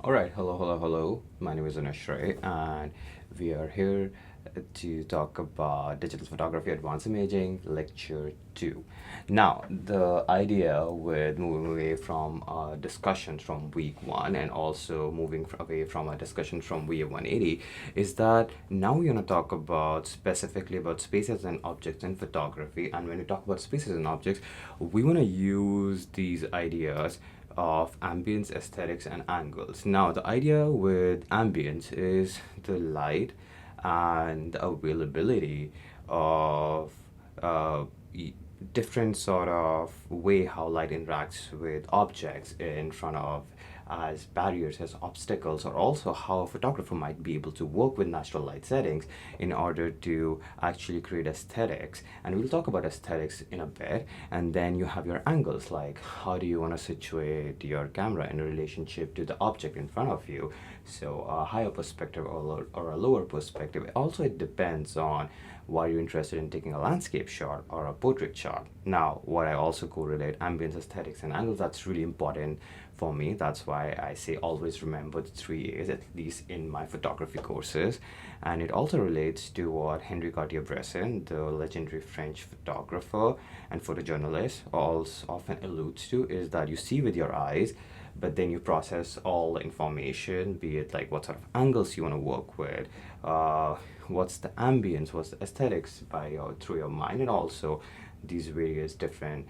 All right, hello. My name is Anashray, and we are here to talk about digital photography, advanced imaging, lecture 2. Now, the idea with moving away from discussions from week 1 and also moving away from a discussion from week 180 is that now we're going to talk about specifically about spaces and objects in photography. And when we talk about spaces and objects, we want to use these ideas of ambience, aesthetics, and angles. Now, the idea with ambience is the light and the availability of uh, e- different sort of way how light interacts with objects in front of as barriers, as obstacles, or also how a photographer might be able to work with natural light settings in order to actually create aesthetics. And we'll talk about aesthetics in a bit. And then you have your angles, like how do you want to situate your camera in relationship to the object in front of you. So a higher perspective or a lower perspective. Also, it depends on why you're interested in taking a landscape shot or a portrait shot. Now, what I also correlate ambience, aesthetics, and angles, that's really important for me. That's why I say always remember the 3 A's, at least in my photography courses. And it also relates to what Henri Cartier-Bresson, the legendary French photographer and photojournalist, also often alludes to, is that you see with your eyes, but then you process all the information, be it like what sort of angles you want to work with, what's the ambience, what's the aesthetics through your mind, and also these various different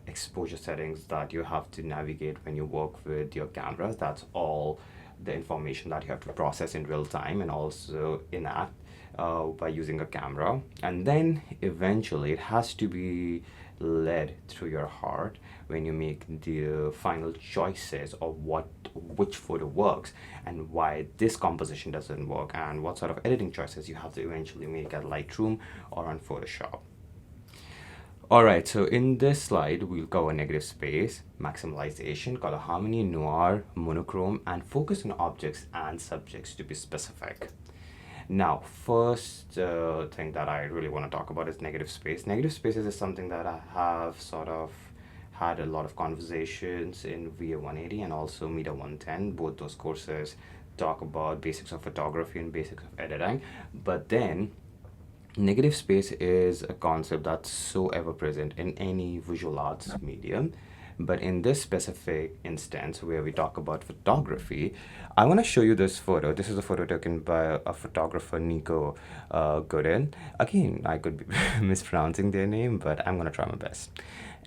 exposure settings that you have to navigate when you work with your cameras. That's all the information that you have to process in real time and also enact by using a camera. And then eventually it has to be led through your heart when you make the final choices of which photo works and why this composition doesn't work and what sort of editing choices you have to eventually make at Lightroom or on Photoshop. All right, so in this slide, we'll cover negative space, maximalization, color harmony, noir, monochrome, and focus on objects and subjects to be specific. Now, first thing that I really want to talk about is negative space. Negative spaces is something that I have sort of had a lot of conversations in VA 180 and also Meter 110. Both those courses talk about basics of photography and basics of editing. But then negative space is a concept that's so ever present in any visual arts medium. But in this specific instance, where we talk about photography, I want to show you this photo. This is a photo taken by a photographer, Nico Gooden. Again, I could be mispronouncing their name, but I'm going to try my best.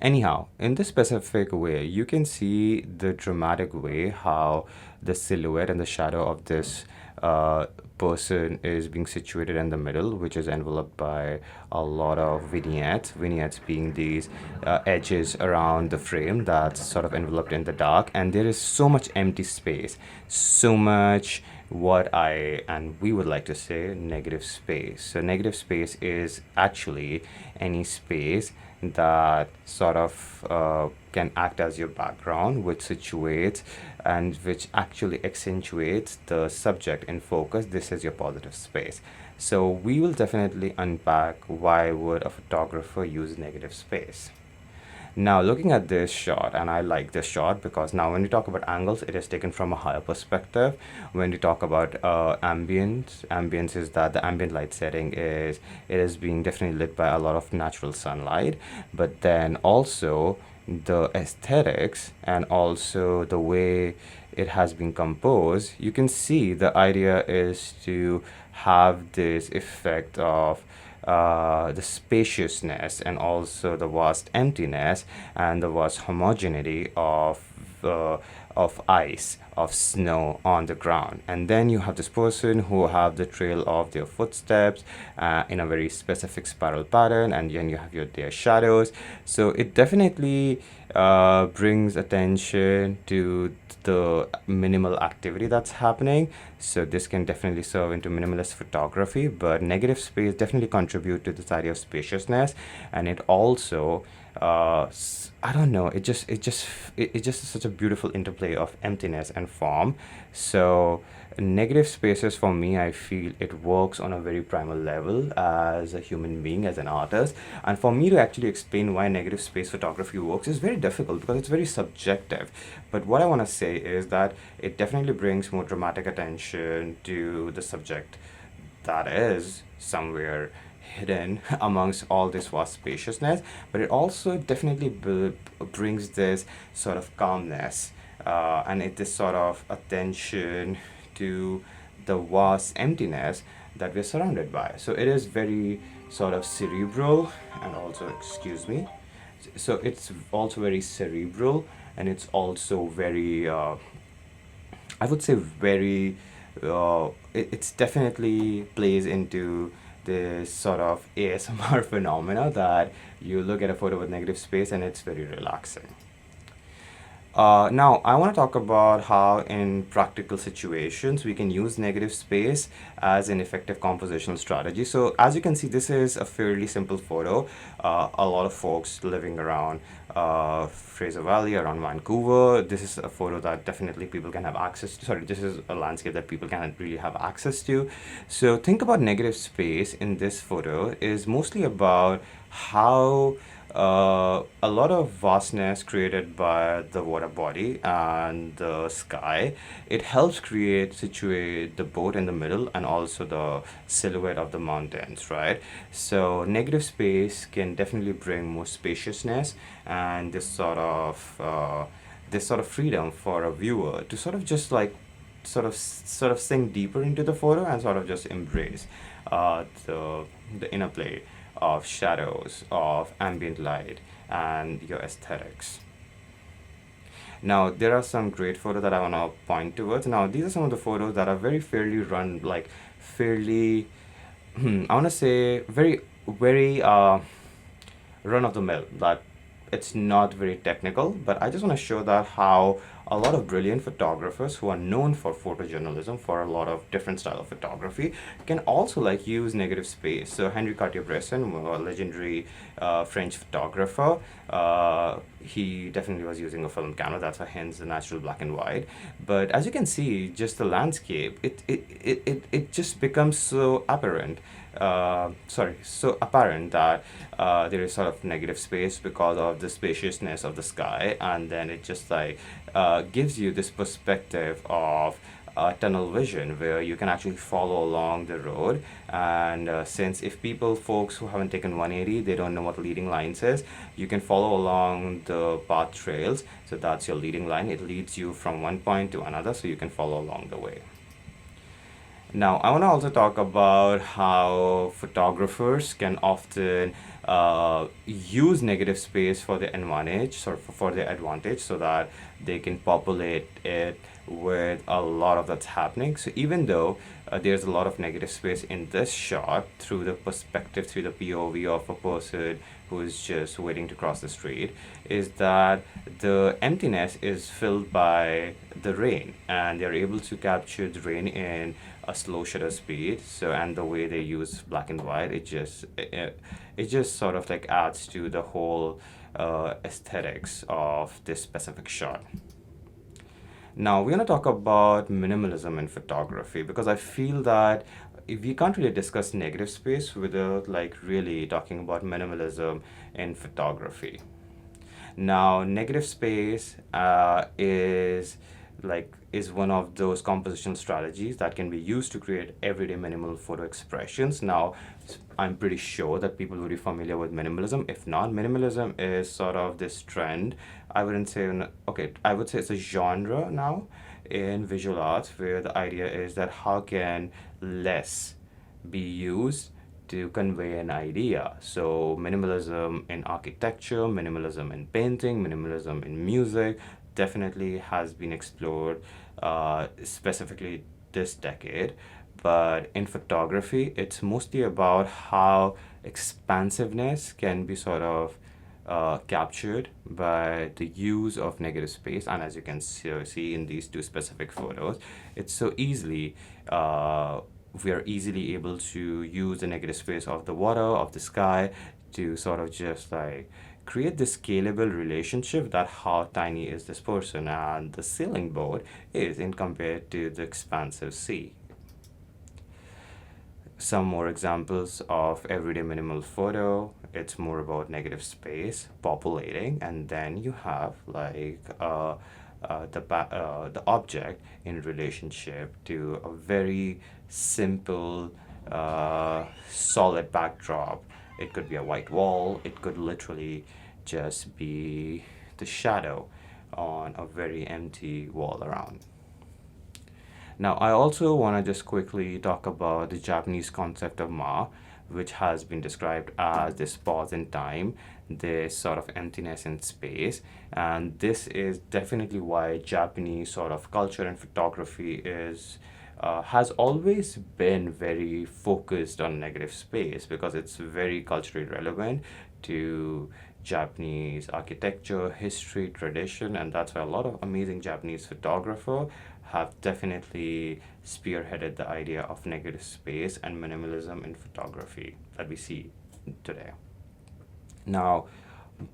Anyhow, in this specific way, you can see the dramatic way how the silhouette and the shadow of this person is being situated in the middle, which is enveloped by a lot of vignettes being these edges around the frame that's sort of enveloped in the dark. And there is so much empty space, so much what I and we would like to say negative space. So, negative space is actually any space that sort of can act as your background, which situates and which actually accentuates the subject in focus. This is your positive space. So we will definitely unpack why would a photographer use negative space. Now, looking at this shot, and I like this shot because now when we talk about angles, it is taken from a higher perspective. When we talk about ambience is that the ambient light setting it is being definitely lit by a lot of natural sunlight, but then also the aesthetics and also the way it has been composed, you can see the idea is to have this effect of the spaciousness and also the vast emptiness and the vast homogeneity of ice, of snow on the ground. And then you have this person who have the trail of their footsteps in a very specific spiral pattern, and then you have their shadows. So it definitely brings attention to the minimal activity that's happening. So this can definitely serve into minimalist photography, but negative space definitely contribute to this idea of spaciousness, and it also I don't know. It just is such a beautiful interplay of emptiness and form. So negative spaces for me, I feel it works on a very primal level as a human being, as an artist. And for me to actually explain why negative space photography works is very difficult because it's very subjective. But what I want to say is that it definitely brings more dramatic attention to the subject that is somewhere hidden amongst all this vast spaciousness, but it also definitely brings this sort of calmness, and it this sort of attention to the vast emptiness that we're surrounded by. So it is very sort of cerebral, and also, excuse me, so it's also very cerebral, and it's also very I would say very, it's definitely plays into this sort of ASMR phenomena that you look at a photo with negative space and it's very relaxing. Now, I want to talk about how, in practical situations, we can use negative space as an effective compositional strategy. So, as you can see, this is a fairly simple photo. A lot of folks living around Fraser Valley, around Vancouver. This is a photo that definitely people can have access to. Sorry, this is a landscape that people can really have access to. So, think about negative space in this photo is mostly about how a lot of vastness created by the water body and the sky. It helps situate the boat in the middle and also the silhouette of the mountains, right? So negative space can definitely bring more spaciousness and this sort of freedom for a viewer to sort of just like sort of sink deeper into the photo and sort of just embrace the interplay of shadows, of ambient light, and your aesthetics. Now, there are some great photos that I want to point towards. Now, these are some of the photos that are very fairly run, like fairly, I want to say very run of the mill. That it's not very technical, but I just want to show that how a lot of brilliant photographers who are known for photojournalism, for a lot of different style of photography, can also like use negative space. So Henry Cartier-Bresson, a legendary French photographer, he definitely was using a film camera. That's why hence the natural black and white. But as you can see, just the landscape, it just becomes so apparent. So apparent that there is sort of negative space because of the spaciousness of the sky, and then it just like gives you this perspective of tunnel vision where you can actually follow along the road. And since if folks who haven't taken 180, they don't know what leading lines is, you can follow along the path trails. So that's your leading line. It leads you from one point to another, so you can follow along the way. Now, I want to also talk about how photographers can often use negative space for their advantage, for their advantage, so that they can populate it with a lot of that's happening. So even though there's a lot of negative space in this shot, through the perspective, through the POV of a person who is just waiting to cross the street, is that the emptiness is filled by the rain, and they're able to capture the rain in a slow shutter speed. So, and the way they use black and white, it just sort of like adds to the whole aesthetics of this specific shot. Now, we're going to talk about minimalism in photography, because I feel that if we can't really discuss negative space without like really talking about minimalism in photography. Now, negative space is one of those compositional strategies that can be used to create everyday minimal photo expressions. Now, I'm pretty sure that people will be familiar with minimalism. If not, minimalism is sort of this trend. I wouldn't say, okay, I would say it's a genre now in visual arts, where the idea is that how can less be used to convey an idea. So minimalism in architecture, minimalism in painting, minimalism in music definitely has been explored specifically this decade. But in photography, it's mostly about how expansiveness can be sort of captured by the use of negative space. And as you can see in these two specific photos, it's so easily we are easily able to use the negative space of the water, of the sky, to sort of just like create this scalable relationship that how tiny is this person and the ceiling board is in compared to the expansive sea. Some more examples of everyday minimal photo. It's more about negative space populating, and then you have like the object in relationship to a very simple solid backdrop. It could be a white wall. It could literally just be the shadow on a very empty wall around. Now, I also want to just quickly talk about the Japanese concept of ma, which has been described as this pause in time, this sort of emptiness in space. And this is definitely why Japanese sort of culture and photography has always been very focused on negative space, because it's very culturally relevant to Japanese architecture, history, tradition, and that's why a lot of amazing Japanese photographers have definitely spearheaded the idea of negative space and minimalism in photography that we see today. Now,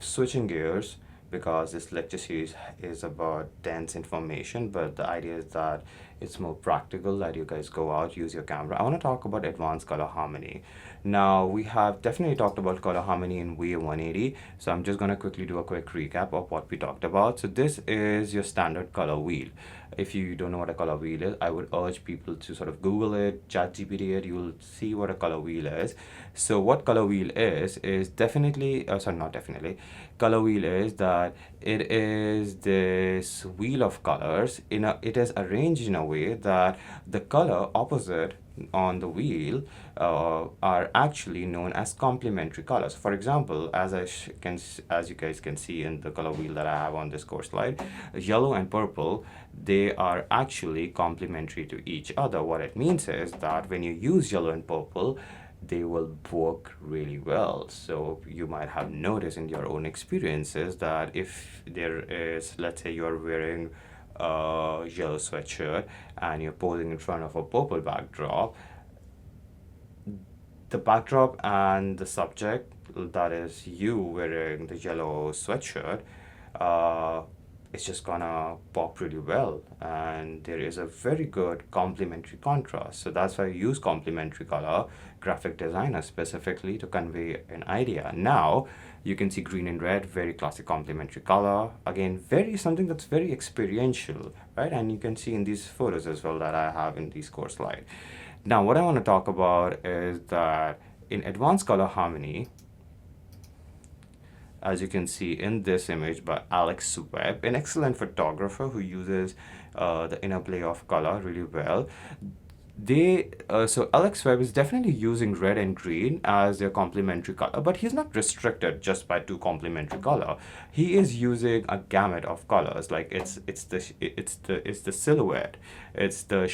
switching gears, because this lecture series is about dense information, but the idea is that it's more practical, that you guys go out, use your camera. I want to talk about advanced color harmony. Now, we have definitely talked about color harmony in Wave 180, so I'm just going to quickly do a quick recap of what we talked about. So this is your standard color wheel. If you don't know what a color wheel is, I would urge people to sort of Google it, ChatGPT it, you'll see what a color wheel is. So what color wheel is definitely, not definitely, color wheel is that it is this wheel of colors. It is arranged in a way that the color opposite on the wheel are actually known as complementary colors. For example, as you guys can see in the color wheel that I have on this course slide, yellow and purple, they are actually complementary to each other. What it means is that when you use yellow and purple, they will work really well. So you might have noticed in your own experiences that if there is, let's say you're wearing a yellow sweatshirt and you're posing in front of a purple backdrop, the backdrop and the subject, that is you wearing the yellow sweatshirt, it's just gonna pop really well, and there is a very good complementary contrast. So that's why I use complementary color graphic designer specifically to convey an idea. Now you can see green and red, very classic complementary color, again very something that's very experiential, right? And you can see in these photos as well that I have in these course slide. Now what I want to talk about is that in advanced color harmony, as you can see in this image by Alex Webb, an excellent photographer who uses the interplay of color really well. So Alex Webb is definitely using red and green as their complementary color, but he's not restricted just by two complementary color. He is using a gamut of colors, like it's the silhouette, it's the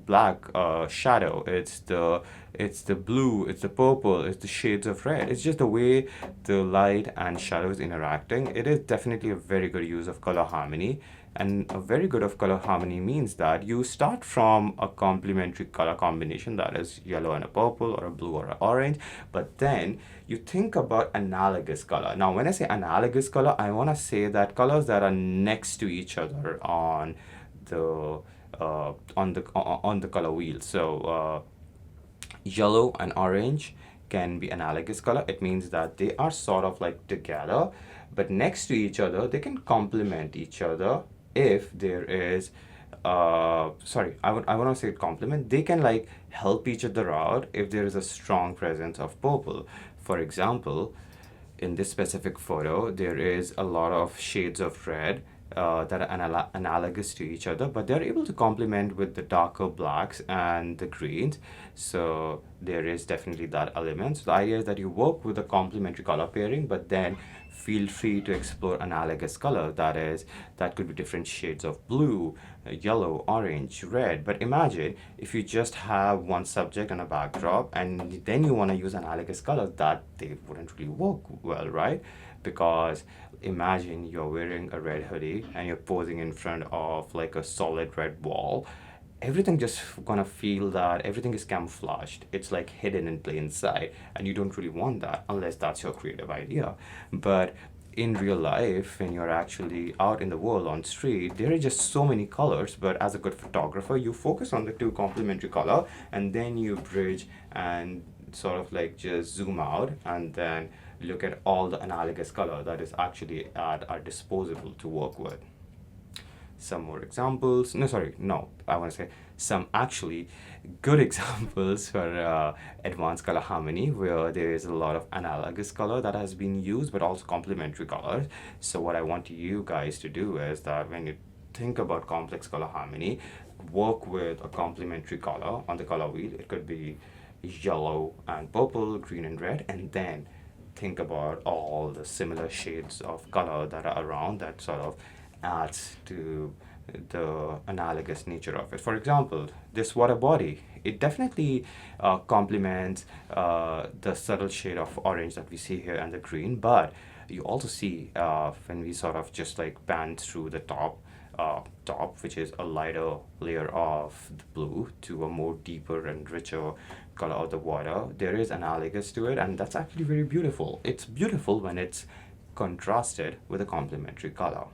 black shadow, it's the blue, it's the purple, it's the shades of red. It's just the way the light and shadow is interacting. It is definitely a very good use of color harmony. And a very good of color harmony means that you start from a complementary color combination, that is yellow and a purple or a blue or an orange, but then you think about analogous color. Now when I say analogous color, I want to say that colors that are next to each other on the color wheel. So yellow and orange can be analogous color. It means that they are sort of like together, but next to each other, they can complement each other. If there is I want to say complement, they can like help each other out if there is a strong presence of purple. For example, in this specific photo, there is a lot of shades of red that are analogous to each other, but they're able to complement with the darker blacks and the greens. So there is definitely that element. So the idea is that you work with a complementary color pairing, but then feel free to explore analogous color. That could be different shades of blue, yellow, orange, red. But imagine if you just have one subject and a backdrop, and then you want to use analogous colors, that they wouldn't really work well, right? Because imagine you're wearing a red hoodie and you're posing in front of like a solid red wall. Everything just gonna feel that everything is camouflaged. It's like hidden in plain sight, and you don't really want that unless that's your creative idea. But in real life, when you're actually out in the world on street, there are just so many colors, but as a good photographer, you focus on the two complementary color, and then you bridge and sort of like just zoom out and then look at all the analogous color that is actually at our disposal to work with. Some more examples. No, sorry, no. I want to say some actually good examples for advanced color harmony, where there is a lot of analogous color that has been used, but also complementary colors. So what I want you guys to do is that when you think about complex color harmony, work with a complementary color on the color wheel. It could be yellow and purple, green and red, and then think about all the similar shades of color that are around that sort of adds to the analogous nature of it. For example, this water body, it definitely complements the subtle shade of orange that we see here and the green, but you also see when we sort of just like band through the top, which is a lighter layer of the blue, to a more deeper and richer color of the water, there is analogous to it, and that's actually very beautiful. It's beautiful when it's contrasted with a complementary color.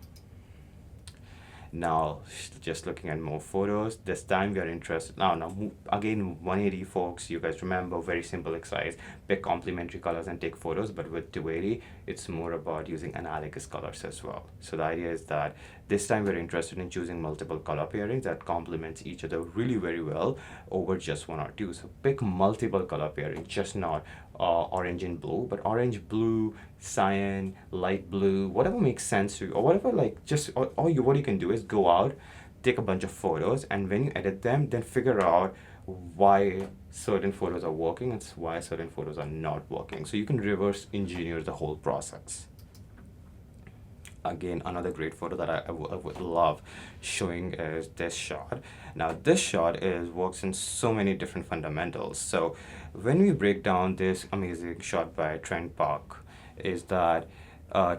Now, just looking at more photos, this time we are interested. Now, again, 180 folks, you guys remember, very simple exercise. Pick complementary colors and take photos, but with 280, it's more about using analogous colors as well. So the idea is that this time we're interested in choosing multiple color pairings that complements each other really very well over just one or two. So pick multiple color pairings, just not orange and blue, but orange, blue, cyan, light blue, whatever makes sense to you, or whatever, like just what you can do is go out, take a bunch of photos, and when you edit them, then figure out why certain photos are working and why certain photos are not working. So you can reverse engineer the whole process. Again, another great photo that I would love showing is this shot. Now, this shot works in so many different fundamentals. So when we break down this amazing shot by Trent Park, is that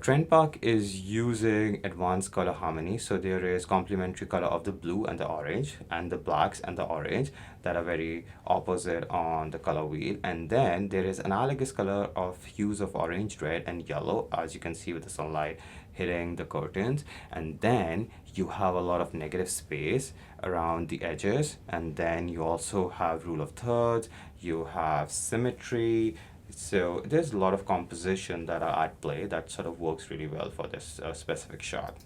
Trent Park is using advanced color harmony. So there is complementary color of the blue and the orange, and the blacks and the orange that are very opposite on the color wheel. And then there is analogous color of hues of orange, red, and yellow, as you can see with the sunlight hitting the curtains. And then you have a lot of negative space around the edges, and then you also have rule of thirds, you have symmetry. So there's a lot of composition that are at play that sort of works really well for this specific shot.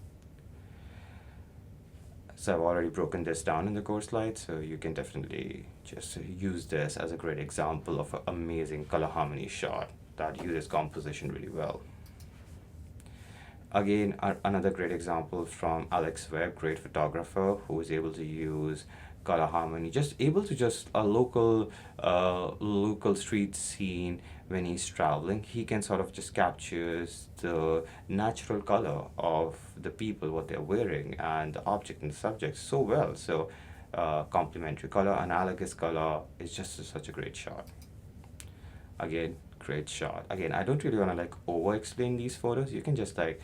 So I've already broken this down in the course slide, so you can definitely just use this as a great example of an amazing color harmony shot that uses composition really well. Again, another great example from Alex Webb, great photographer who is able to use color harmony, just able to just a local street scene. When he's traveling, he can sort of just captures the natural color of the people, what they're wearing, and the object and the subject so well. So complementary color, analogous color is just such a great shot. Again, great shot. Again, I don't really want to like over explain these photos. You can just like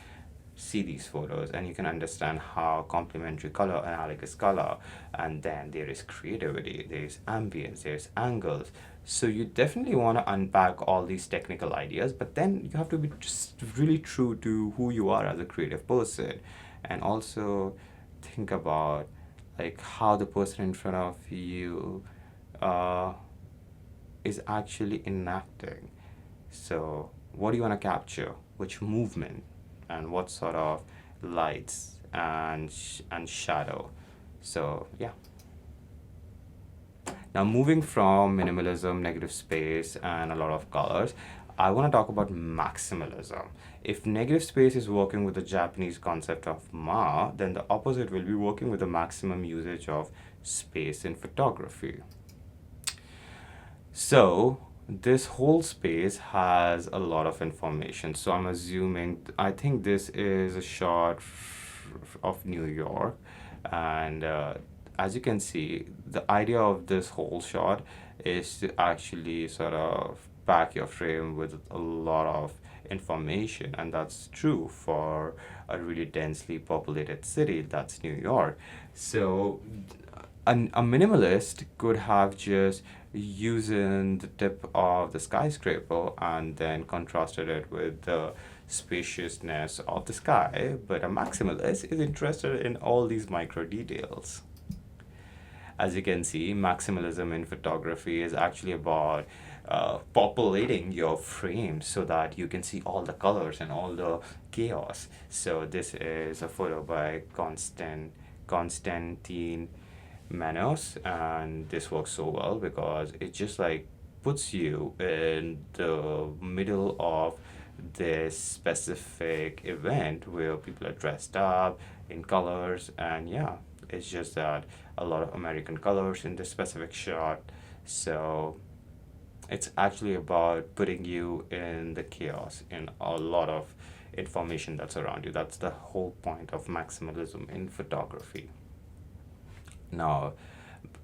see these photos and you can understand how complementary color, analogous color, and then there is creativity, there is ambience, there's angles. So you definitely want to unpack all these technical ideas, but then you have to be just really true to who you are as a creative person, and also think about like how the person in front of you is actually enacting. So what do you want to capture? Which movement? And what sort of lights and shadow. So yeah. Now moving from minimalism, negative space, and a lot of colors, I want to talk about maximalism. If negative space is working with the Japanese concept of ma, then the opposite will be working with the maximum usage of space in photography. So this whole space has a lot of information. So I'm assuming, I think this is a shot of New York, and as you can see, the idea of this whole shot is to actually sort of pack your frame with a lot of information, and that's true for a really densely populated city that's New York. So a minimalist could have just using the tip of the skyscraper and then contrasted it with the spaciousness of the sky, but a maximalist is interested in all these micro details. As you can see, maximalism in photography is actually about populating your frame so that you can see all the colors and all the chaos. So this is a photo by Constantine Manos, and this works so well because it just like puts you in the middle of this specific event where people are dressed up in colors, and yeah, it's just that a lot of American colors in this specific shot. So it's actually about putting you in the chaos in a lot of information that's around you. That's the whole point of maximalism in photography. Now,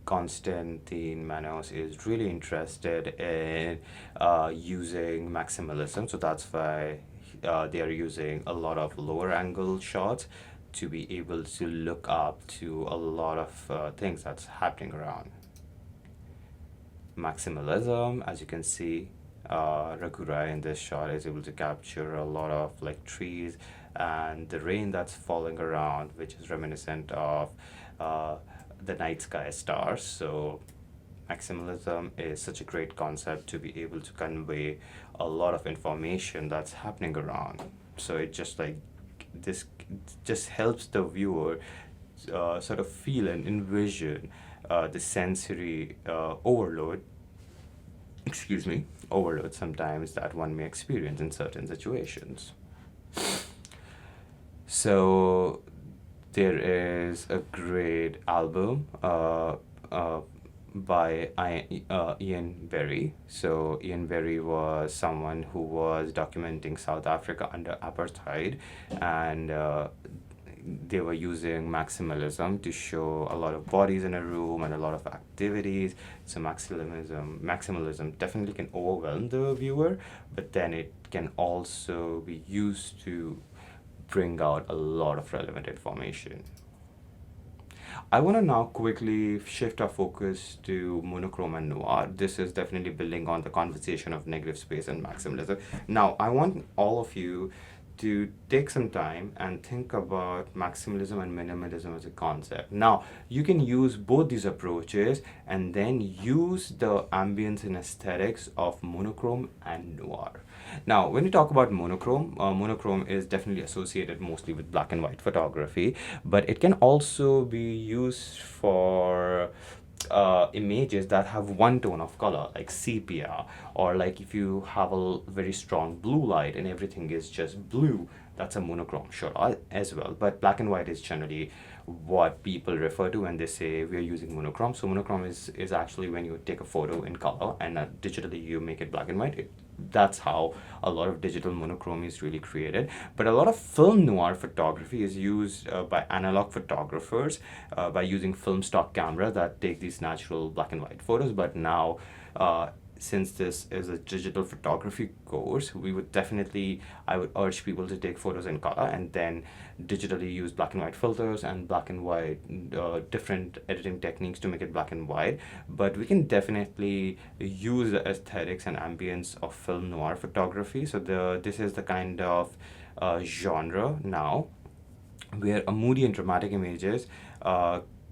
Constantine Manos is really interested in using maximalism, so that's why they are using a lot of lower angle shots to be able to look up to a lot of things that's happening around. Maximalism, as you can see, Raghura in this shot is able to capture a lot of like trees and the rain that's falling around, which is reminiscent of the night sky stars. So maximalism is such a great concept to be able to convey a lot of information that's happening around. So it just like this just helps the viewer sort of feel and envision the sensory overload, excuse me, overload sometimes that one may experience in certain situations. So there is a great album by Ian Berry. So Ian Berry was someone who was documenting South Africa under apartheid, and they were using maximalism to show a lot of bodies in a room and a lot of activities. So maximalism definitely can overwhelm the viewer, but then it can also be used to bring out a lot of relevant information. I want to now quickly shift our focus to monochrome and noir. This is definitely building on the conversation of negative space and maximalism. Now, I want all of you to take some time and think about maximalism and minimalism as a concept. Now, you can use both these approaches and then use the ambience and aesthetics of monochrome and noir. Now, when you talk about monochrome is definitely associated mostly with black and white photography, but it can also be used for images that have one tone of color, like sepia, or like if you have a very strong blue light and everything is just blue, that's a monochrome shot as well. But black and white is generally what people refer to when they say we're using monochrome. So monochrome is actually when you take a photo in color and digitally you make it black and white. That's how a lot of digital monochrome is really created. But a lot of film noir photography is used by analog photographers by using film stock cameras that take these natural black and white photos. But now, since this is a digital photography course, I would urge people to take photos in color and then digitally use black and white filters and black and white, different editing techniques to make it black and white. But we can definitely use the aesthetics and ambience of film noir photography. So this is the kind of genre now where a moody and dramatic images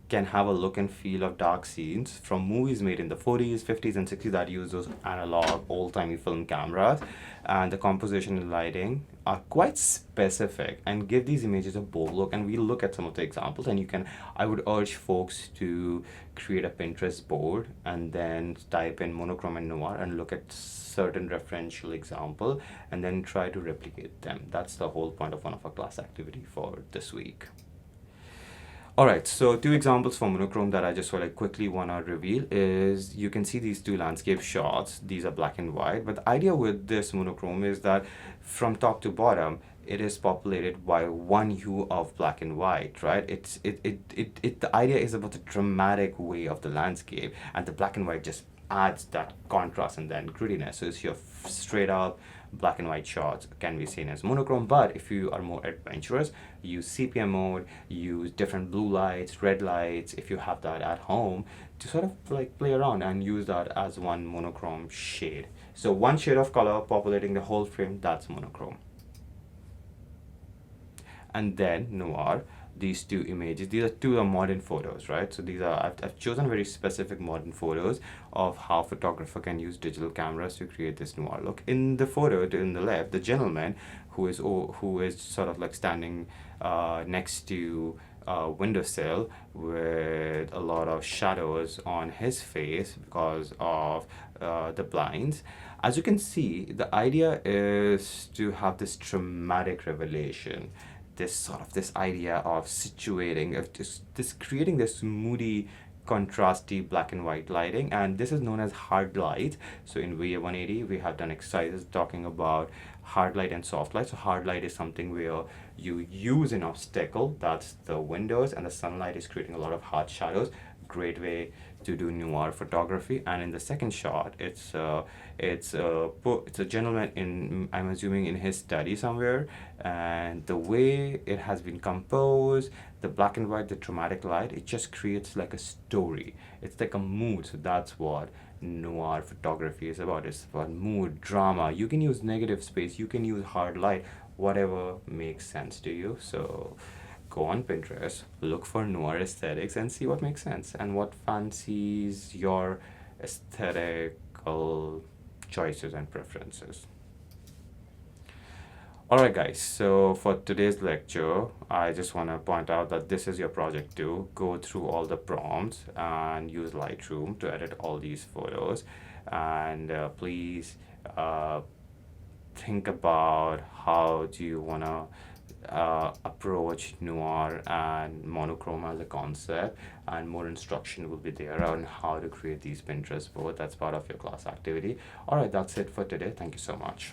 can have a look and feel of dark scenes from movies made in the 40s, 50s, and 60s that use those analog, old-timey film cameras. And the composition and lighting are quite specific and give these images a bold look. And we'll look at some of the examples. And I would urge folks to create a Pinterest board and then type in monochrome and noir and look at certain referential example and then try to replicate them. That's the whole point of one of our class activity for this week. All right, so two examples for monochrome that I just quickly want to reveal is you can see these two landscape shots. These are black and white, but the idea with this monochrome is that from top to bottom, it is populated by one hue of black and white, right? The idea is about the dramatic way of the landscape, and the black and white just adds that contrast and then grittiness. So it's your straight up black and white shots can be seen as monochrome, but if you are more adventurous, use sepia mode, use different blue lights, red lights, if you have that at home, to sort of play around and use that as one monochrome shade. So one shade of color populating the whole frame, that's monochrome. and then Noir. These two images, these are two modern photos, right? So these are, I've chosen very specific modern photos of how photographer can use digital cameras to create this noir look. In the photo in the left, the gentleman who is sort of like standing next to a windowsill with a lot of shadows on his face because of the blinds. As you can see, the idea is to have this dramatic revelation, this idea of situating, of just this creating this moody, contrasty black and white lighting, and this is known as hard light. So in VA 180 we have done exercises talking about hard light and soft light. So hard light is something where you use an obstacle, that's the windows, and the sunlight is creating a lot of hard shadows. Great way to do noir photography. And in the second shot, it's a gentleman in, I'm assuming, in his study somewhere, and the way it has been composed, the black and white, the dramatic light, it just creates like a story. It's like a mood. So that's what noir photography is about. It's about mood, drama. You can use negative space, you can use hard light, whatever makes sense to you. So go on Pinterest, look for noir aesthetics, and see what makes sense and what fancies your aesthetical choices and preferences. Alright guys, so for today's lecture, I just want to point out that this is your project too. Go through all the prompts and use Lightroom to edit all these photos, and please think about how do you want to approach noir and monochrome as a concept, and more instruction will be there on how to create these Pinterest boards. That's part of your class activity. Alright, that's it for today. Thank you so much.